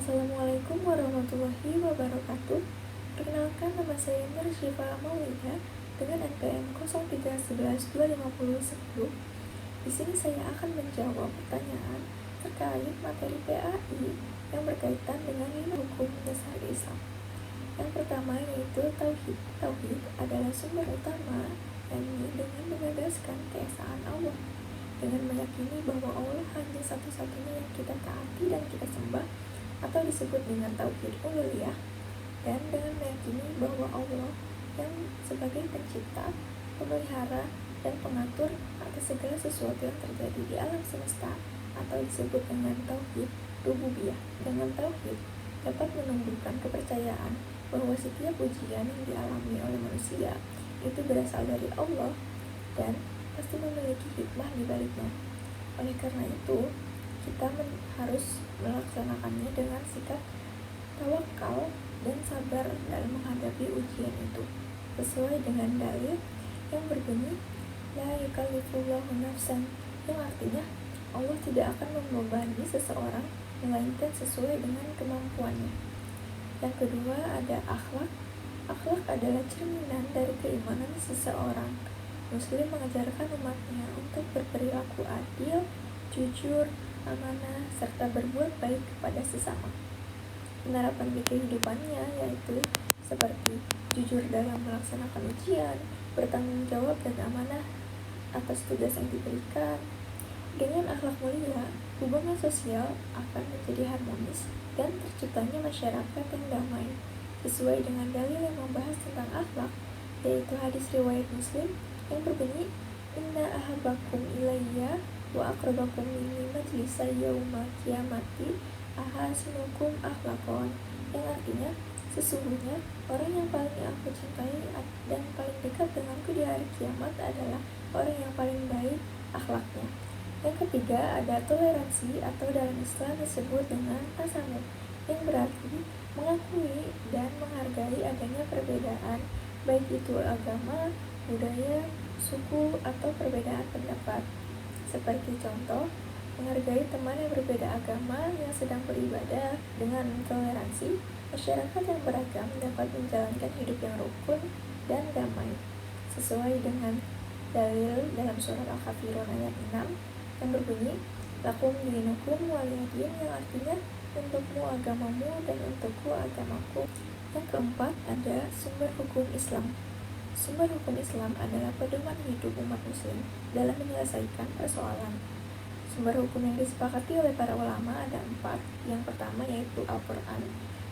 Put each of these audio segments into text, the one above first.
Assalamualaikum warahmatullahi wabarakatuh. Perkenalkan, nama saya Nur Syifa Maulida dengan NPM 0311250110. Di sini saya akan menjawab pertanyaan terkait materi PAI yang berkaitan dengan 5 hukum dasar Islam. Yang pertama yaitu Tauhid. Tauhid adalah sumber utama yakni dengan menegaskan keesaan Allah, dengan meyakini bahwa Allah hanya satu-satunya yang kita taati dan kita sembah, atau disebut dengan tauhid uluhiyah, dan dengan meyakini bahwa Allah yang sebagai pencipta, pemelihara, dan pengatur atas segala sesuatu yang terjadi di alam semesta, atau disebut dengan tauhid rububiyah. Dengan tauhid dapat menumbuhkan kepercayaan bahwa setiap ujian yang dialami oleh manusia itu berasal dari Allah dan pasti memiliki hikmah di baliknya. Oleh karena itu, kita harus melaksanakannya dengan sikap tawakal dan sabar dalam menghadapi ujian itu, sesuai dengan dalil yang berbunyi la yukallifullahu nafsan, yang artinya Allah tidak akan membebani seseorang melainkan sesuai dengan kemampuannya. Yang kedua ada akhlak. Akhlak adalah cerminan dari keimanan seseorang. Muslim mengajarkan umatnya untuk berperilaku adil, jujur, amanah, serta berbuat baik kepada sesama. Penerapan di kehidupannya yaitu seperti jujur dalam melaksanakan ujian, bertanggung jawab dan amanah atas tugas yang diberikan. Dengan akhlak mulia, hubungan sosial akan menjadi harmonis dan terciptanya masyarakat yang damai. Sesuai dengan dalil yang membahas tentang akhlak, yaitu hadis riwayat Muslim yang berbunyi inna ahabbakum ilayya wa aqrabakum minni majlisa yauma qiyamati ahasinukum akhlaqan, yang artinya sesungguhnya orang yang paling aku cintai dan paling dekat denganku di hari kiamat adalah orang yang paling baik akhlaknya. Yang ketiga ada toleransi, atau dalam Islam disebut dengan tasamuh, yang berarti mengakui dan menghargai adanya perbedaan, baik itu agama, budaya, suku, atau perbedaan pendapat. Seperti contoh, menghargai teman yang berbeda agama yang sedang beribadah. Dengan toleransi, masyarakat yang beragam dapat menjalankan hidup yang rukun dan damai. Sesuai dengan dalil dalam surat Al-Kafirun ayat 6 yang berbunyi lakum dinukum waliyadin, yang artinya untukmu agamamu dan untukku agamaku. Yang keempat ada sumber hukum Islam. Sumber hukum Islam adalah pedoman hidup umat muslim dalam menyelesaikan persoalan. Sumber hukum yang disepakati oleh para ulama ada 4. Yang pertama yaitu Al-Quran.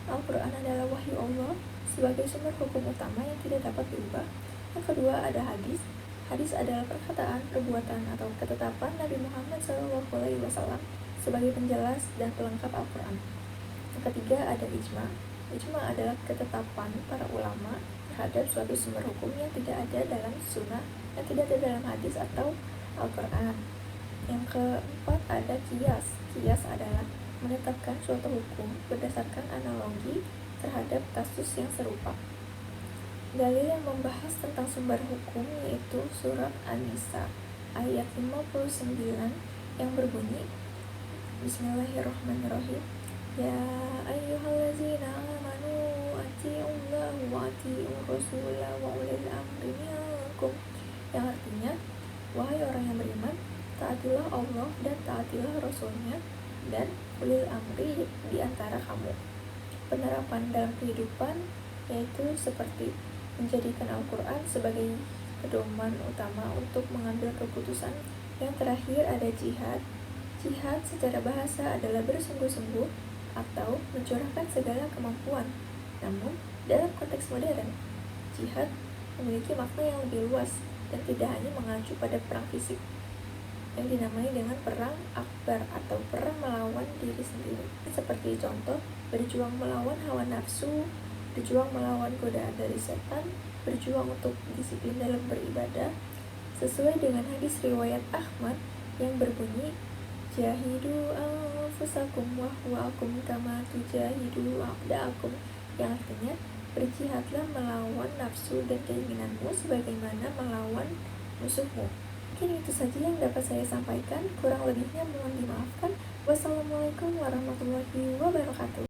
Al-Quran adalah wahyu Allah sebagai sumber hukum utama yang tidak dapat berubah. Yang kedua ada hadis. Hadis adalah perkataan, perbuatan, atau ketetapan Nabi Muhammad SAW sebagai penjelas dan pelengkap Al-Quran. Yang ketiga ada ijma. Ijma adalah ketetapan para ulama terhadap suatu sumber hukum yang tidak ada dalam sunnah, yang tidak ada dalam hadis atau Al-Quran. Yang keempat ada qiyas. Qiyas adalah menetapkan suatu hukum berdasarkan analogi terhadap kasus yang serupa. Dalil yang membahas tentang sumber hukum yaitu surat An-Nisa ayat 59 yang berbunyi Bismillahirrahmanirrahim, ya ayyuhallazina amanu atii'ullaha wa atii'ur rasula wa ulil amri minkum, yang artinya wahai orang yang beriman, taatilah Allah dan taatilah Rasulnya dan ulil amri di antara kamu. Penerapan dalam kehidupan yaitu seperti menjadikan Al-Quran sebagai pedoman utama untuk mengambil keputusan. Yang terakhir ada jihad. Jihad secara bahasa adalah bersungguh-sungguh atau mencurahkan segala kemampuan. Namun, dalam konteks modern, jihad memiliki makna yang lebih luas dan tidak hanya mengacu pada perang fisik, yang dinamai dengan perang akbar atau perang melawan diri sendiri. Seperti contoh, berjuang melawan hawa nafsu, berjuang melawan godaan dari setan, berjuang untuk disiplin dalam beribadah, sesuai dengan hadis riwayat Ahmad yang berbunyi jahidu anfusakum wahwakum kama tujahidu a'daakum, yang artinya berjihadlah melawan nafsu dan keinginanmu sebagaimana melawan musuhmu. Mungkin itu saja yang dapat saya sampaikan, kurang lebihnya mohon dimaafkan. Wassalamualaikum warahmatullahi wabarakatuh.